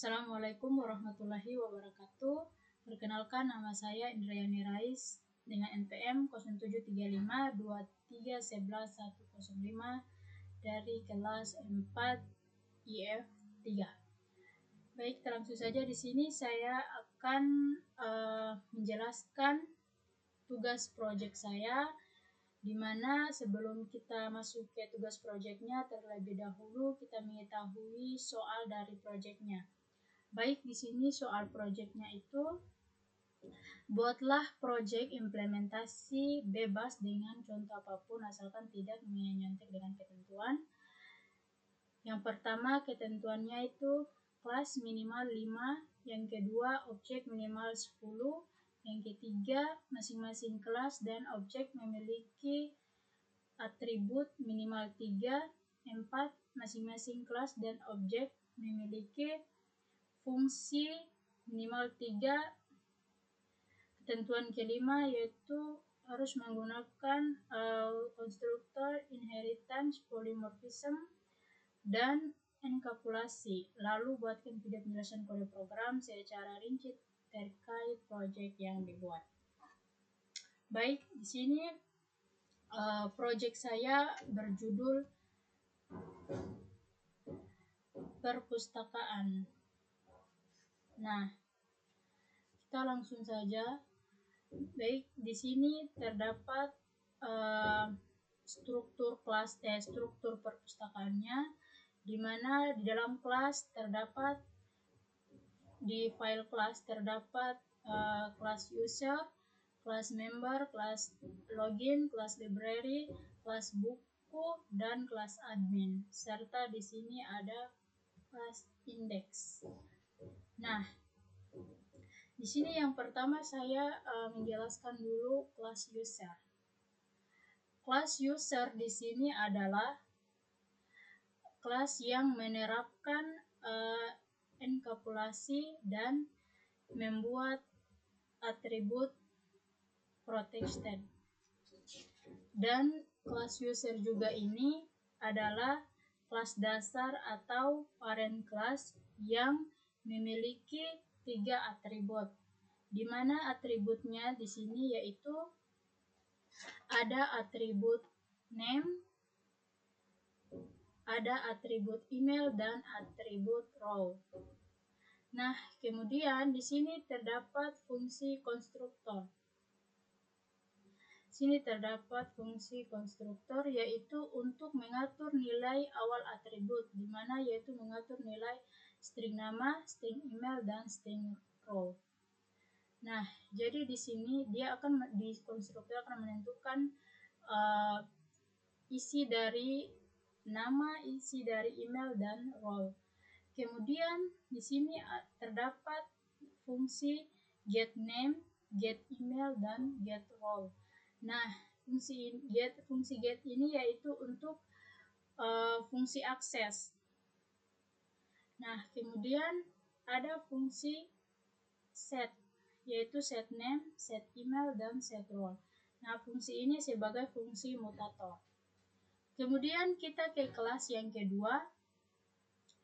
Assalamualaikum warahmatullahi wabarakatuh. Perkenalkan, nama saya Indrayani Rais dengan NPM 073523111005 dari kelas 4 IF 3. Baik, langsung saja di sini saya akan menjelaskan tugas proyek saya, di mana sebelum kita masuk ke tugas proyeknya, terlebih dahulu kita mengetahui soal dari proyeknya. Baik, di sini soal proyeknya itu, buatlah proyek implementasi bebas dengan contoh apapun asalkan tidak menyontek dengan ketentuan. Yang pertama, ketentuannya itu kelas minimal 5, yang kedua objek minimal 10, yang ketiga masing-masing kelas dan objek memiliki atribut minimal 3, 4 masing-masing kelas dan objek memiliki fungsi minimal 3. Ketentuan kelima yaitu harus menggunakan konstruktor, inheritance, polymorphism, dan enkapsulasi. Lalu buatkan video penjelasan kode program secara rinci terkait proyek yang dibuat. Baik, di sini proyek saya berjudul perpustakaan. Nah, kita langsung saja. Baik, di sini terdapat struktur perpustakaannya, di mana di dalam kelas terdapat, di file kelas terdapat kelas user, kelas member, kelas login, kelas library, kelas buku, dan kelas admin, serta di sini ada kelas index. Nah, di sini yang pertama saya menjelaskan dulu kelas user. Kelas user di sini adalah kelas yang menerapkan enkapsulasi dan membuat atribut protected. Dan kelas user juga ini adalah kelas dasar atau parent class yang memiliki 3 atribut, di mana atributnya di sini yaitu ada atribut name, ada atribut email, dan atribut role. Nah, kemudian di sini terdapat fungsi konstruktor. Sini terdapat fungsi konstruktor yaitu untuk mengatur nilai awal atribut, di mana yaitu mengatur nilai string nama, string email, dan string role. Nah, jadi di sini di konstruktor akan menentukan isi dari nama, isi dari email, dan role. Kemudian di sini terdapat fungsi get name, get email, dan get role. Nah, fungsi get ini yaitu untuk fungsi akses. Nah, kemudian ada fungsi set, yaitu set name, set email, dan set role. Nah, fungsi ini sebagai fungsi mutator. Kemudian kita ke kelas yang kedua,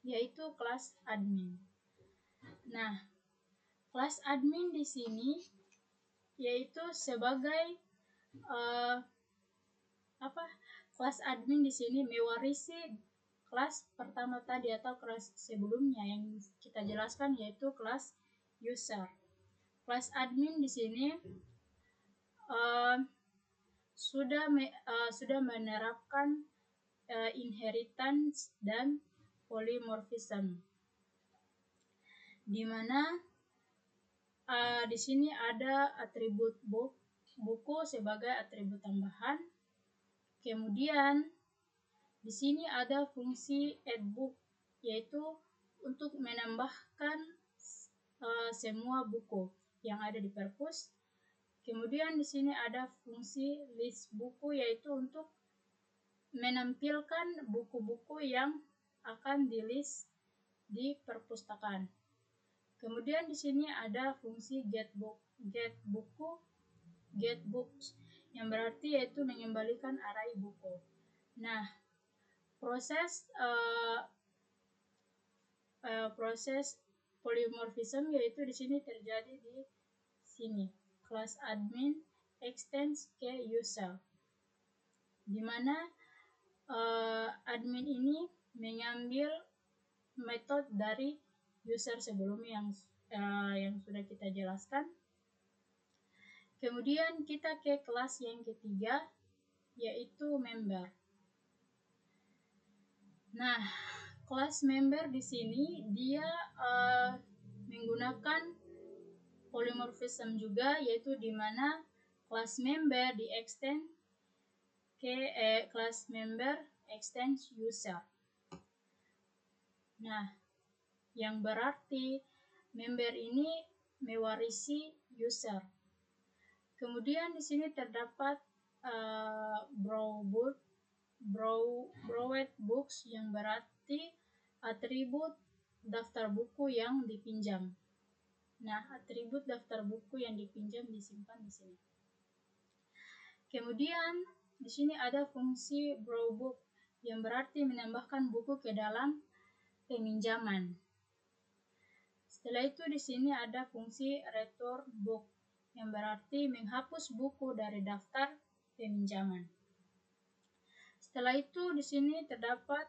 yaitu kelas admin. Nah, kelas admin di sini yaitu sebagai kelas admin di sini mewarisi kelas pertama tadi atau kelas sebelumnya yang kita jelaskan, yaitu kelas user. Kelas admin di sini sudah menerapkan inheritance dan polymorphism, di mana di sini ada atribut buku sebagai atribut tambahan. Kemudian di sini ada fungsi add book, yaitu untuk menambahkan semua buku yang ada di perpus. Kemudian di sini ada fungsi list buku, yaitu untuk menampilkan buku-buku yang akan di-list di perpustakaan. Kemudian di sini ada fungsi get buku, get books, yang berarti yaitu mengembalikan array buku. Nah, proses polymorphism, yaitu di sini terjadi di sini, class admin extends ke user, di mana admin ini mengambil metode dari user sebelumnya yang sudah kita jelaskan. Kemudian kita ke kelas yang ketiga, yaitu member. Nah, kelas member di sini dia menggunakan polymorphism juga, yaitu di mana kelas member di extend ke kelas member extend user. Nah, yang berarti member ini mewarisi user. Kemudian di sini terdapat borrowed books, yang berarti atribut daftar buku yang dipinjam. Nah, atribut daftar buku yang dipinjam disimpan di sini. Kemudian di sini ada fungsi borrow book, yang berarti menambahkan buku ke dalam peminjaman. Setelah itu di sini ada fungsi return book, yang berarti menghapus buku dari daftar peminjaman. Setelah itu di sini terdapat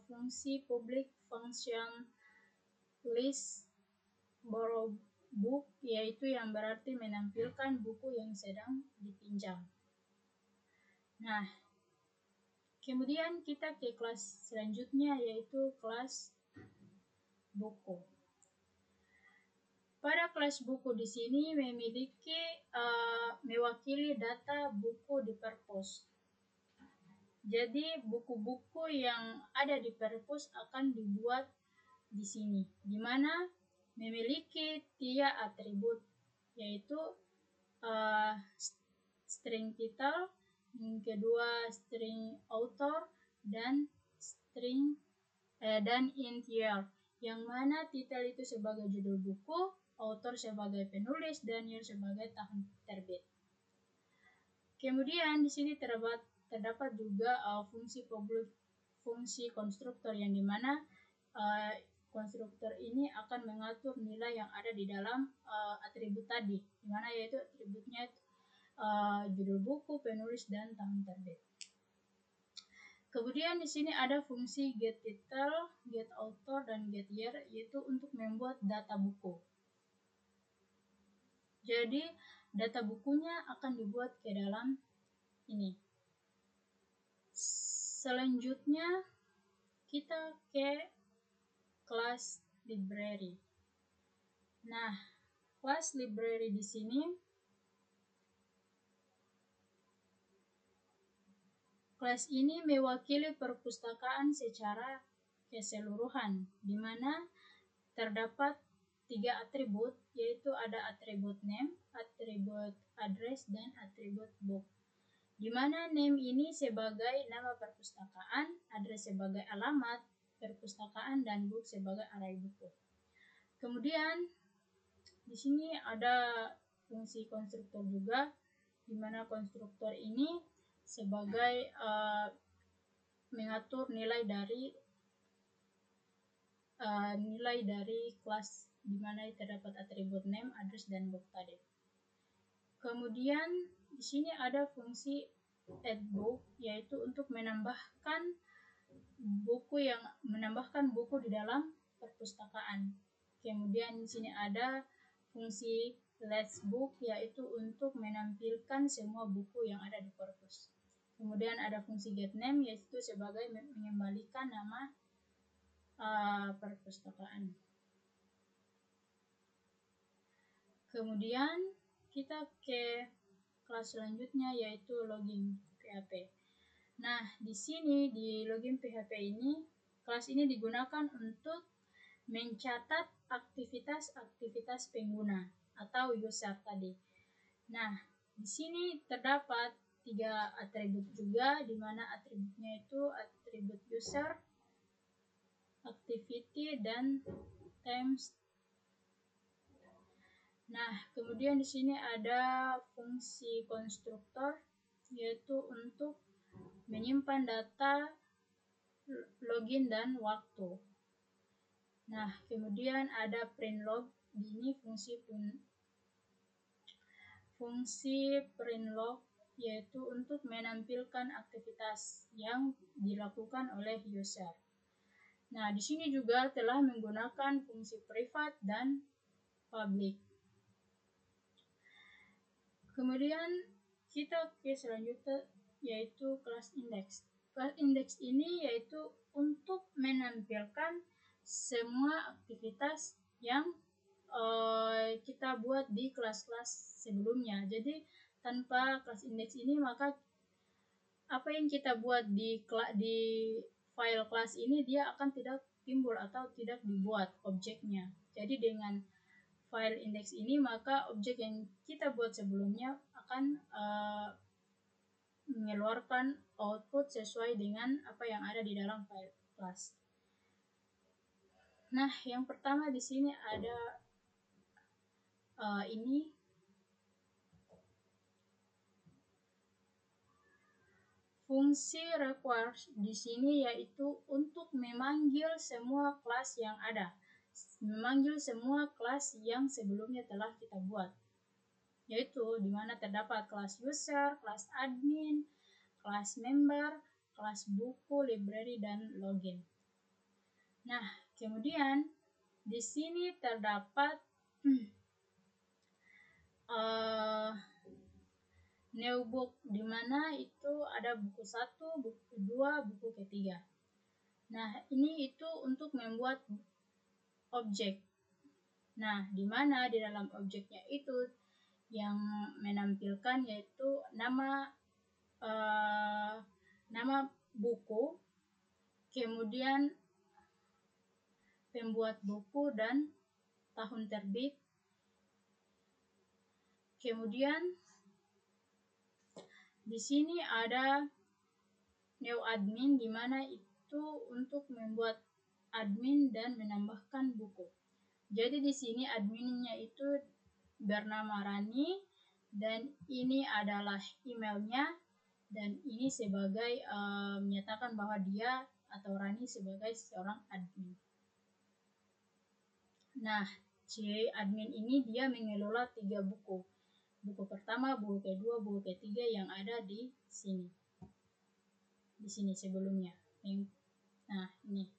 fungsi public function list borrow book, yaitu yang berarti menampilkan buku yang sedang dipinjam. Nah, kemudian kita ke kelas selanjutnya, yaitu kelas buku. Pada kelas buku di sini memiliki mewakili data buku di perpus. Jadi buku-buku yang ada di perpus akan dibuat di sini, di mana memiliki 3 atribut, yaitu string title, yang kedua string author, dan int year, yang mana title itu sebagai judul buku, author sebagai penulis, dan year sebagai tahun terbit. Kemudian di sini terdapat juga fungsi konstruktor, yang dimana konstruktor ini akan mengatur nilai yang ada di dalam atribut tadi, dimana yaitu atributnya judul buku, penulis, dan tahun terbit. Kemudian di sini ada fungsi get title, get author, dan get year, yaitu untuk membuat data buku. Jadi data bukunya akan dibuat ke dalam ini. Selanjutnya kita ke kelas library. Nah, kelas library di sini kelas ini mewakili perpustakaan secara keseluruhan, di mana terdapat 3 atribut, yaitu ada atribut name, atribut address, dan atribut book. Di mana name ini sebagai nama perpustakaan, address sebagai alamat perpustakaan, dan book sebagai array buku. Kemudian di sini ada fungsi konstruktor juga, di mana konstruktor ini sebagai mengatur nilai dari kelas, di mana terdapat atribut name, address, dan book tadi. Kemudian di sini ada fungsi add book, yaitu untuk menambahkan buku di dalam perpustakaan. Kemudian di sini ada fungsi list book, yaitu untuk menampilkan semua buku yang ada di perpus. Kemudian ada fungsi get name, yaitu sebagai mengembalikan nama perpustakaan. Kemudian kita ke kelas selanjutnya, yaitu login PHP. Nah, di sini di login PHP ini, kelas ini digunakan untuk mencatat aktivitas-aktivitas pengguna atau user tadi. Nah, di sini terdapat 3 atribut juga, di mana atributnya itu atribut user, activity, dan times. Nah, kemudian di sini ada fungsi konstruktor, yaitu untuk menyimpan data login dan waktu. Nah, kemudian ada print log. Ini fungsi print log yaitu untuk menampilkan aktivitas yang dilakukan oleh user. Nah, di sini juga telah menggunakan fungsi private dan public. Kemudian kita ke selanjutnya yaitu class index. Class index ini yaitu untuk menampilkan semua aktivitas yang kita buat di kelas-kelas sebelumnya. Jadi tanpa class index ini maka apa yang kita buat di file kelas ini dia akan tidak timbul atau tidak dibuat objeknya. Jadi dengan file index ini maka objek yang kita buat sebelumnya akan mengeluarkan output sesuai dengan apa yang ada di dalam file kelas. Nah, yang pertama di sini ada ini fungsi require di sini yaitu untuk memanggil semua kelas yang ada, memanggil semua kelas yang sebelumnya telah kita buat, yaitu di mana terdapat kelas user, kelas admin, kelas member, kelas buku, library, dan login. Nah, kemudian di sini terdapat new book, di mana itu ada buku 1, buku kedua, buku ketiga. Nah, ini itu untuk membuat objek. Nah, di mana di dalam objeknya itu yang menampilkan yaitu nama buku, kemudian pembuat buku dan tahun terbit. Kemudian di sini ada new admin, di mana itu untuk membuat admin dan menambahkan buku. Jadi di sini adminnya itu bernama Rani dan ini adalah emailnya dan ini sebagai menyatakan bahwa dia atau Rani sebagai seorang admin. Nah, si admin ini dia mengelola 3 buku. Buku pertama, buku kedua, buku ketiga yang ada di sini. Di sini sebelumnya. Nah, ini.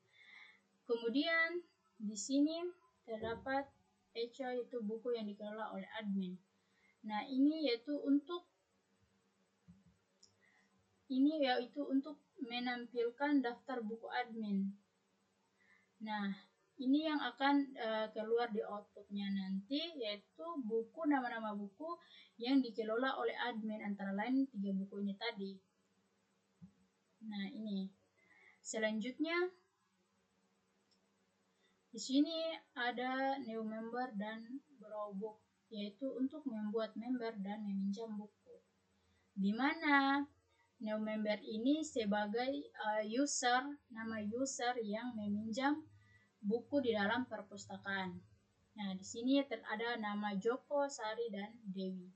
Kemudian di sini terdapat ECA, itu buku yang dikelola oleh admin. Nah, ini yaitu untuk menampilkan daftar buku admin. Nah, ini yang akan keluar di outputnya nanti, yaitu buku, nama-nama buku yang dikelola oleh admin, antara lain 3 buku ini tadi. Nah, ini. Selanjutnya di sini ada new member dan borrow book, yaitu untuk membuat member dan meminjam buku. Di mana new member ini sebagai user, nama user yang meminjam buku di dalam perpustakaan. Nah, di sini ada nama Joko, Sari, dan Dewi.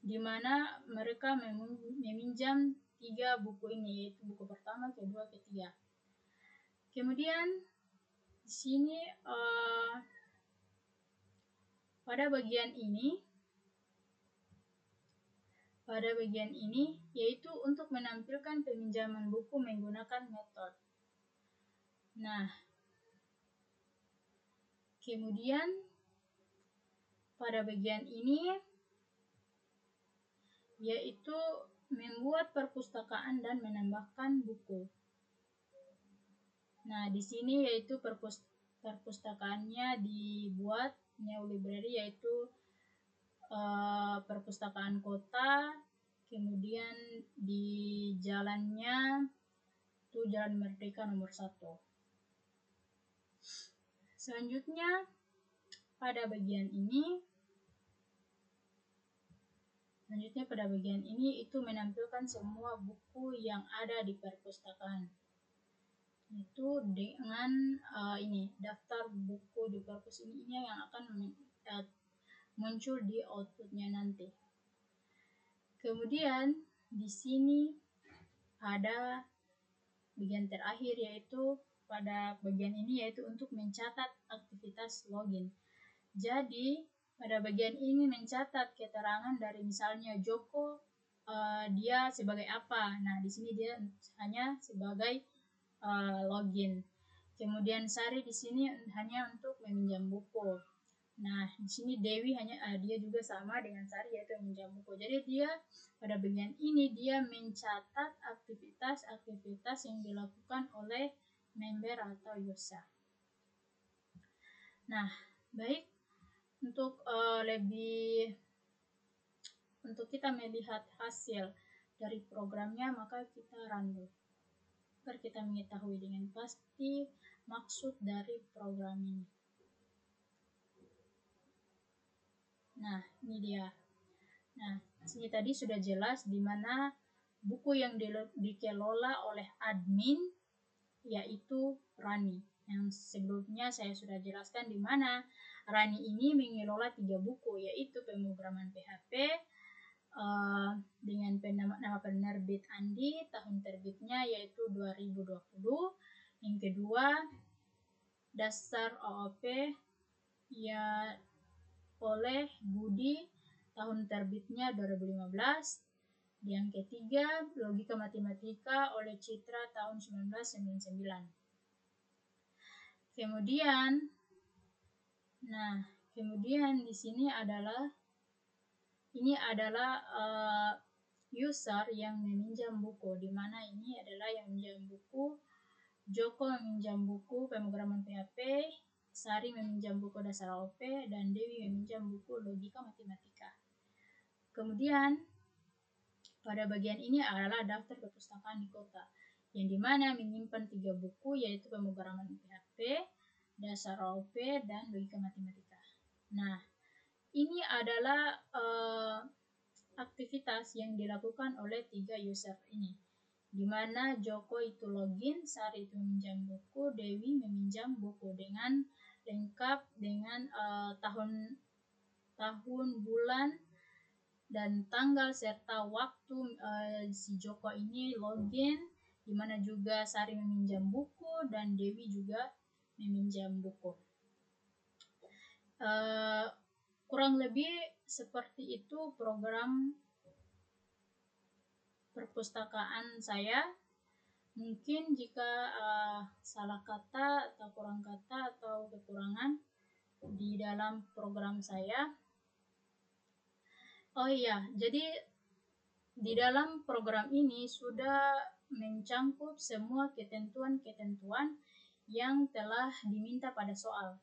Di mana mereka meminjam 3 buku ini, yaitu buku pertama, kedua, ketiga. Kemudian di sini pada bagian ini yaitu untuk menampilkan peminjaman buku menggunakan metode. Nah, kemudian pada bagian ini yaitu membuat perpustakaan dan menambahkan buku. Nah, di sini yaitu perpustakaannya dibuat new library, yaitu perpustakaan kota, kemudian di jalannya itu Jalan Merdeka nomor 1. Selanjutnya pada bagian ini itu menampilkan semua buku yang ada di perpustakaan. Itu dengan ini daftar buku di perpus ini yang akan muncul di outputnya nanti. Kemudian di sini ada bagian terakhir yaitu pada bagian ini yaitu untuk mencatat aktivitas login. Jadi pada bagian ini mencatat keterangan dari misalnya Joko, dia sebagai apa. Nah, di sini dia hanya sebagai login. Kemudian Sari di sini hanya untuk meminjam buku. Nah, di sini Dewi hanya dia juga sama dengan Sari yaitu meminjam buku. Jadi dia pada bagian ini dia mencatat aktivitas-aktivitas yang dilakukan oleh member atau user. Nah, baik untuk untuk kita melihat hasil dari programnya, maka kita run dulu agar kita mengetahui dengan pasti maksud dari program ini. Nah, ini dia. Nah, sini tadi sudah jelas di mana buku yang dikelola oleh admin yaitu Rani. Yang sebelumnya saya sudah jelaskan di mana Rani ini mengelola 3 buku yaitu pemrograman PHP dengan nama penerbit Andi, tahun terbitnya yaitu 2020. Yang kedua, dasar OOP ya oleh Budi, tahun terbitnya 2015. Yang ketiga, logika matematika oleh Citra tahun 1999. Kemudian di sini adalah user yang meminjam buku, di mana ini adalah yang meminjam buku. Joko meminjam buku pemrograman PHP, Sari meminjam buku dasar OP, dan Dewi meminjam buku logika matematika. Kemudian pada bagian ini adalah daftar perpustakaan di kota, yang dimana menyimpan 3 buku yaitu pemrograman PHP, dasar OP, dan logika matematika. Nah, ini adalah aktivitas yang dilakukan oleh 3 user ini, di mana Joko itu login, Sari itu meminjam buku, Dewi meminjam buku dengan lengkap dengan tahun, bulan, dan tanggal serta waktu si Joko ini login, di mana juga Sari meminjam buku dan Dewi juga meminjam buku. Kurang lebih seperti itu program perpustakaan saya. Mungkin jika salah kata atau kurang kata atau kekurangan di dalam program saya. Oh iya, jadi di dalam program ini sudah mencangkup semua ketentuan-ketentuan yang telah diminta pada soal.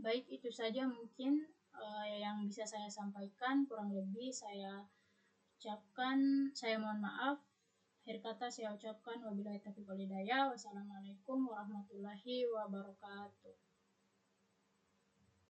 Baik, itu saja mungkin yang bisa saya sampaikan. Kurang lebih saya mohon maaf. Akhir kata saya ucapkan wabillahi taufiq wal hidayah. Wassalamualaikum warahmatullahi wabarakatuh.